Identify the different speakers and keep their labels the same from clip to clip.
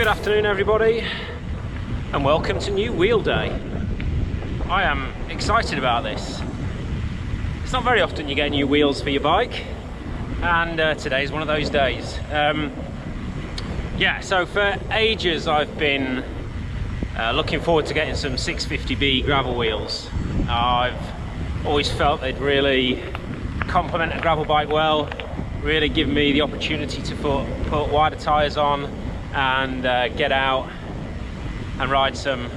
Speaker 1: Good afternoon everybody, and welcome to New Wheel Day. I am excited about this. It's not very often you get new wheels for your bike, and today is one of those days. Yeah, so for ages I've been looking forward to getting some 650B gravel wheels. I've always felt they'd really complement a gravel bike well, really give me the opportunity to put wider tyres on and get out and ride some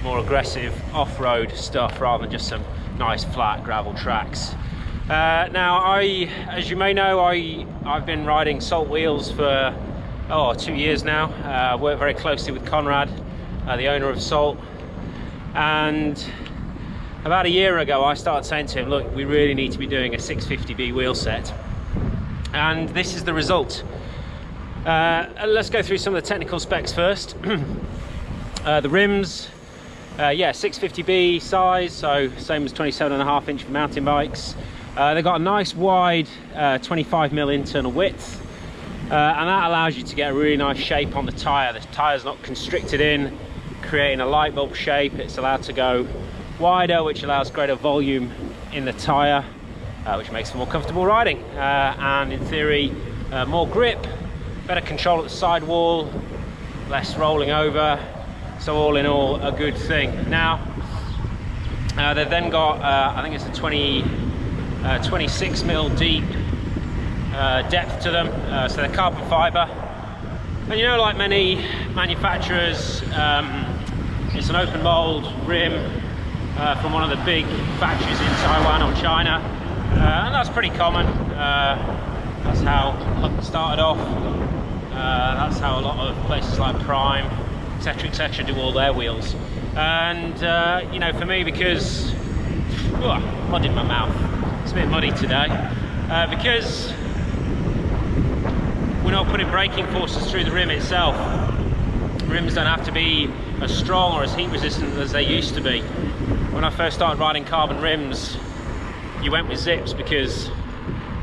Speaker 1: more aggressive off-road stuff rather than just some nice flat gravel tracks. Now, as you may know, I've been riding Salt wheels for 2 years now. I work very closely with Conrad, the owner of Salt, and about a year ago I started saying to him, look, we really need to be doing a 650B wheel set, and this is the result. Let's go through some of the technical specs first. The rims, 650B size, so same as 27.5 inch for mountain bikes. They've got a nice wide 25mm internal width, and that allows you to get a really nice shape on the tyre. The tyre's not constricted in, creating a light bulb shape. It's allowed to go wider, which allows greater volume in the tyre, which makes for more comfortable riding, and in theory more grip, better control at the sidewall, less rolling over. So all in all, a good thing. Now they've then got I think it's a 26mm deep depth to them, so they're carbon fibre, and you know, like many manufacturers, it's an open mold rim from one of the big factories in Taiwan or China, and that's pretty common. That's how it started off. That's how a lot of places like Prime, etc., do all their wheels. And you know, for me, because mud in my mouth, it's a bit muddy today, because we're not putting braking forces through the rim itself. Rims don't have to be as strong or as heat resistant as they used to be. When I first started riding carbon rims, you went with zips because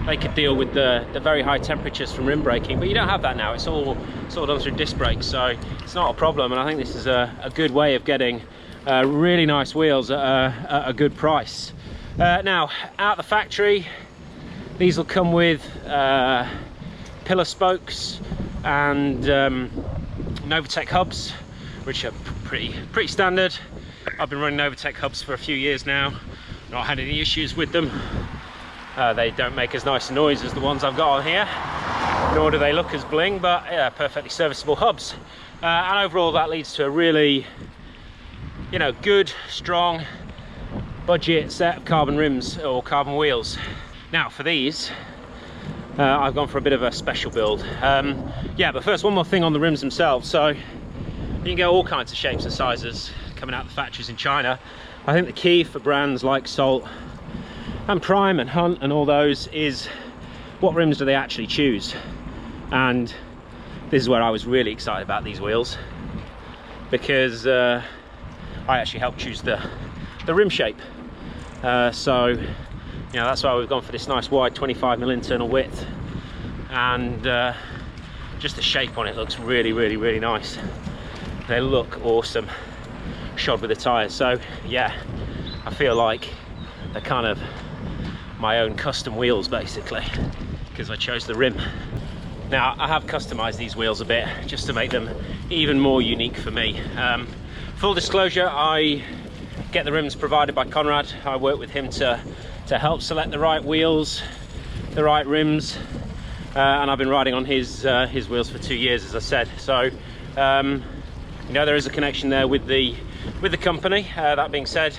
Speaker 1: they could deal with the very high temperatures from rim braking, but you don't have that now. It's all sort of done through disc brakes, so it's not a problem. And I think this is a good way of getting really nice wheels at a good price. Now, out the factory, these will come with pillar spokes and Novatec hubs, which are pretty standard. I've been running Novatec hubs for a few years now, not had any issues with them. They don't make as nice a noise as the ones I've got on here, nor do they look as bling, but yeah, perfectly serviceable hubs. And overall that leads to a really, you know, good, strong, budget set of carbon rims or carbon wheels. Now for these, I've gone for a bit of a special build. Yeah, but first, one more thing on the rims themselves. So you can get all kinds of shapes and sizes coming out of the factories in China. I think the key for brands like Salt and Prime and Hunt and all those is what rims do they actually choose. And this is where I was really excited about these wheels, because I actually helped choose the rim shape. So you know, that's why we've gone for this nice wide 25mm internal width, and just the shape on it looks really nice. They look awesome shod with the tyres. So yeah, I feel like they're kind of my own custom wheels basically, because I chose the rim. Now I have customized these wheels a bit just to make them even more unique for me. Full disclosure, I get the rims provided by Conrad. I work with him to help select the right wheels, the right rims, and I've been riding on his wheels for 2 years, as I said. So you know, there is a connection there with the company. That being said,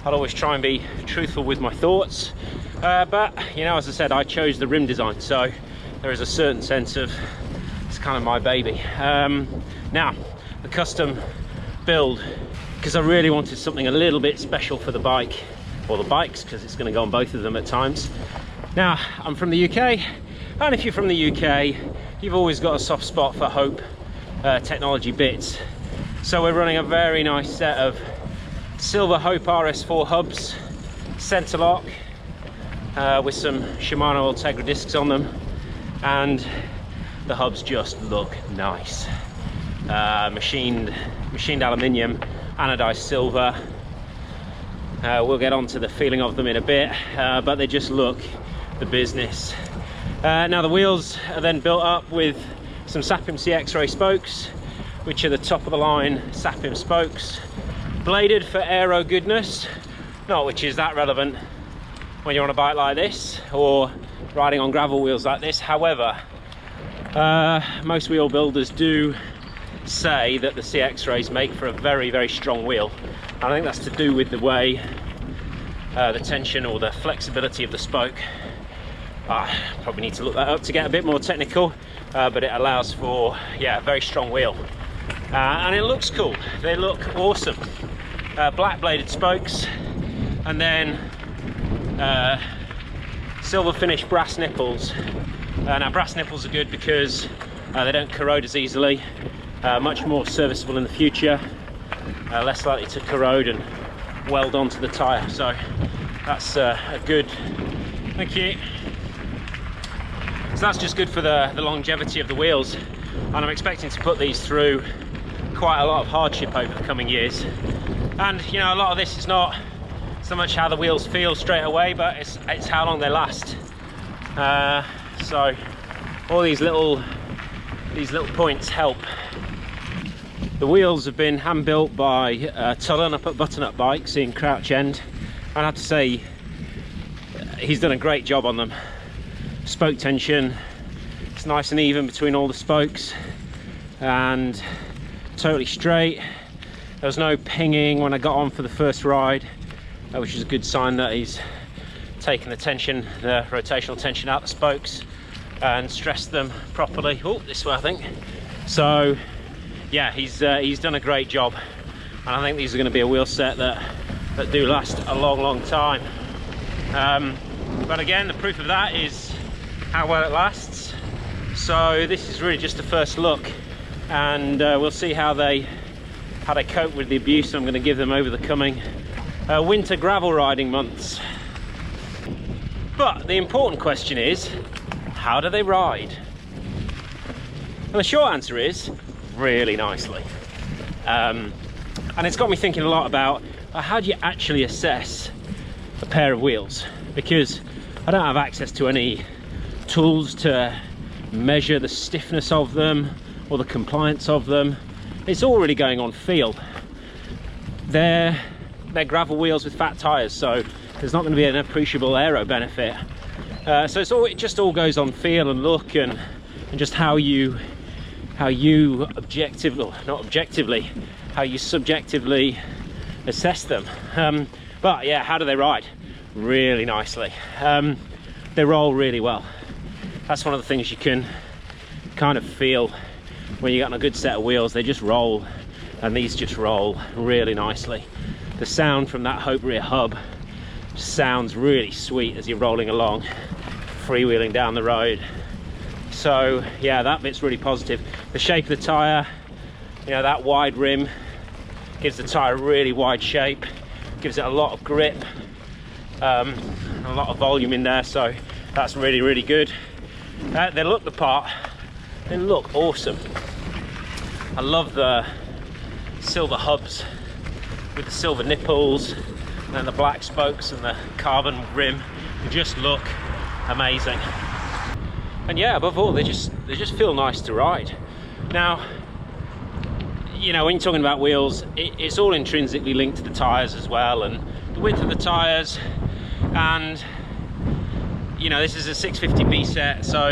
Speaker 1: I'll always try and be truthful with my thoughts, but you know, as I said, I chose the rim design, so there is a certain sense of it's kind of my baby. Now the custom build, because I really wanted something a little bit special for the bike, or the bikes, because it's going to go on both of them at times. Now, I'm from the UK, and if you're from the UK, you've always got a soft spot for Hope technology bits. So we're running a very nice set of silver Hope RS4 hubs, center lock, with some Shimano Ultegra discs on them, and the hubs just look nice. machined aluminium, anodized silver. We'll get onto the feeling of them in a bit, but they just look the business. Now the wheels are then built up with some Sapim CX-Ray spokes, which are the top of the line Sapim spokes, bladed for aero goodness, not which is that relevant when you're on a bike like this or riding on gravel wheels like this. However, most wheel builders do say that the CX-Rays make for a very, very strong wheel. I think that's to do with the way the tension or the flexibility of the spoke. Probably need to look that up to get a bit more technical, but it allows for, yeah, a very strong wheel. And it looks cool. They look awesome. Black bladed spokes, and then silver finished brass nipples. Now brass nipples are good because they don't corrode as easily, much more serviceable in the future, less likely to corrode and weld onto the tyre, so that's a good, thank you. So that's just good for the longevity of the wheels, and I'm expecting to put these through quite a lot of hardship over the coming years. And you know, a lot of this is not so much how the wheels feel straight away, but it's how long they last. So all these little points help. The wheels have been hand built by Tullen up at Button Up Bikes in Crouch End, and I have to say he's done a great job on them. Spoke tension, it's nice and even between all the spokes and totally straight. There was no pinging when I got on for the first ride, which is a good sign that he's taken the tension, the rotational tension out the spokes and stressed them properly. Oh, this way I think. So yeah, he's done a great job, and I think these are going to be a wheel set that do last a long time. But again, the proof of that is how well it lasts. So this is really just the first look, and we'll see how they cope with the abuse I'm going to give them over the coming winter gravel riding months. But the important question is, how do they ride? And the short answer is really nicely. And it's got me thinking a lot about how do you actually assess a pair of wheels, because I don't have access to any tools to measure the stiffness of them or the compliance of them. It's all really going on feel. They're gravel wheels with fat tires, so there's not going to be an appreciable aero benefit. So it just all goes on feel and look, and just how you subjectively assess them. But yeah, how do they ride? Really nicely. They roll really well. That's one of the things you can kind of feel when you got a good set of wheels. They just roll, and these just roll really nicely. The sound from that Hope rear hub sounds really sweet as you're rolling along, freewheeling down the road. So yeah, that bit's really positive. The shape of the tyre, you know, that wide rim gives the tyre a really wide shape, gives it a lot of grip, a lot of volume in there, so that's really good. They look the part, they look awesome. I love the silver hubs with the silver nipples and then the black spokes and the carbon rim. They just look amazing. And yeah, above all, they just feel nice to ride. Now, you know, when you're talking about wheels, it's all intrinsically linked to the tyres as well, and the width of the tyres. And you know, this is a 650B set, so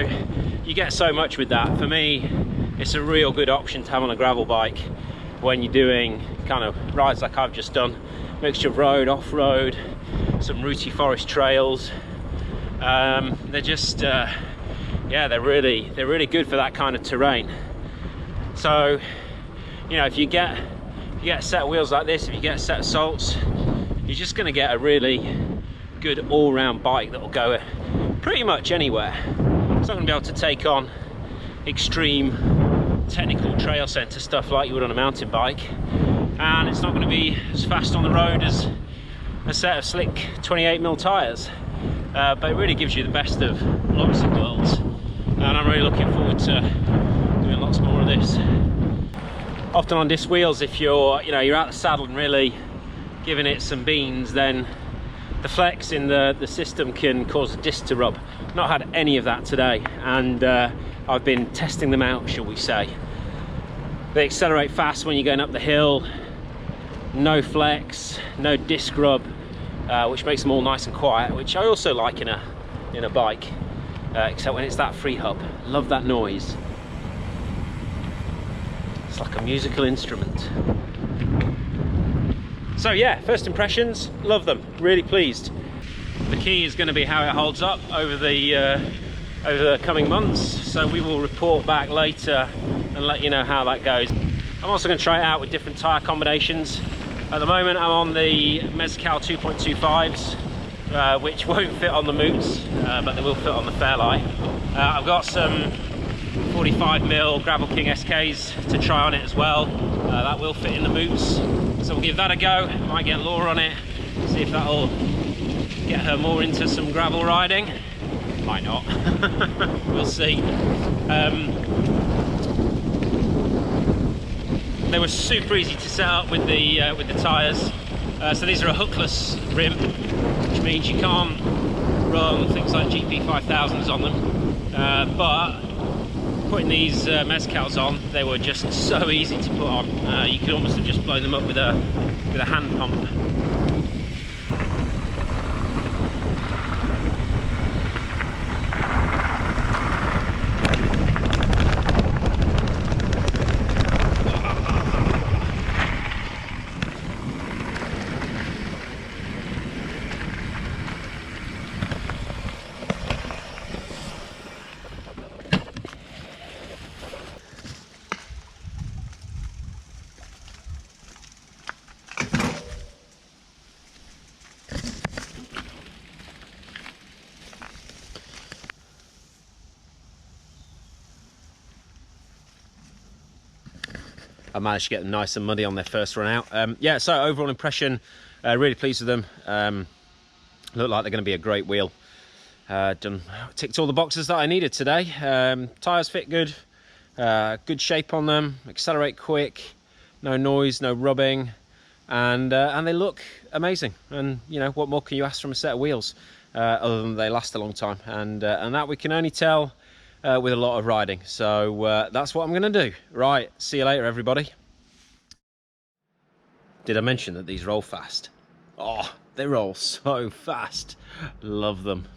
Speaker 1: you get so much with that. For me, it's a real good option to have on a gravel bike when you're doing kind of rides like I've just done, mixture of road, off-road, some rooty forest trails. They're just yeah, they're really good for that kind of terrain. So you know, if you get a set of wheels like this, if you get a set of salts, you're just going to get a really good all-round bike that will go pretty much anywhere. It's not going to be able to take on extreme technical trail centre stuff like you would on a mountain bike, and it's not going to be as fast on the road as a set of slick 28mm tyres, but it really gives you the best of lots of worlds, and I'm really looking forward to doing lots more of this. often on disc wheels, if you're out the saddle and really giving it some beans, then the flex in the system can cause the disc to rub. Not had any of that today, and I've been testing them out, shall we say. They accelerate fast when you're going up the hill, no flex, no disc rub, which makes them all nice and quiet, which I also like in a bike, except when it's that free hub. Love that noise. It's like a musical instrument. So yeah, first impressions, love them, really pleased. The key is going to be how it holds up over the coming months, so we will report back later and let you know how that goes. I'm also going to try it out with different tyre combinations. At the moment I'm on the Mezcal 2.25s, which won't fit on the Moots, but they will fit on the Fairlight. I've got some 45mm Gravel King SKs to try on it as well. That will fit in the Moots, so we'll give that a go. Might get Laura on it, see if that'll get her more into some gravel riding. Might not. We'll see. They were super easy to set up with the tyres. So these are a hookless rim, which means you can't run things like GP 5000s on them. But putting these Mezcals on, they were just so easy to put on. You could almost have just blown them up with a hand pump. I managed to get them nice and muddy on their first run out. Yeah, so overall impression, really pleased with them. Look like they're going to be a great wheel. Ticked all the boxes that I needed today. Tyres fit good, good shape on them, accelerate quick, no noise, no rubbing, and they look amazing. And what more can you ask from a set of wheels, other than they last a long time? And that we can only tell with a lot of riding. So that's what I'm going to do. Right, see you later, everybody. Did I mention that these roll fast? Oh, they roll so fast. Love them.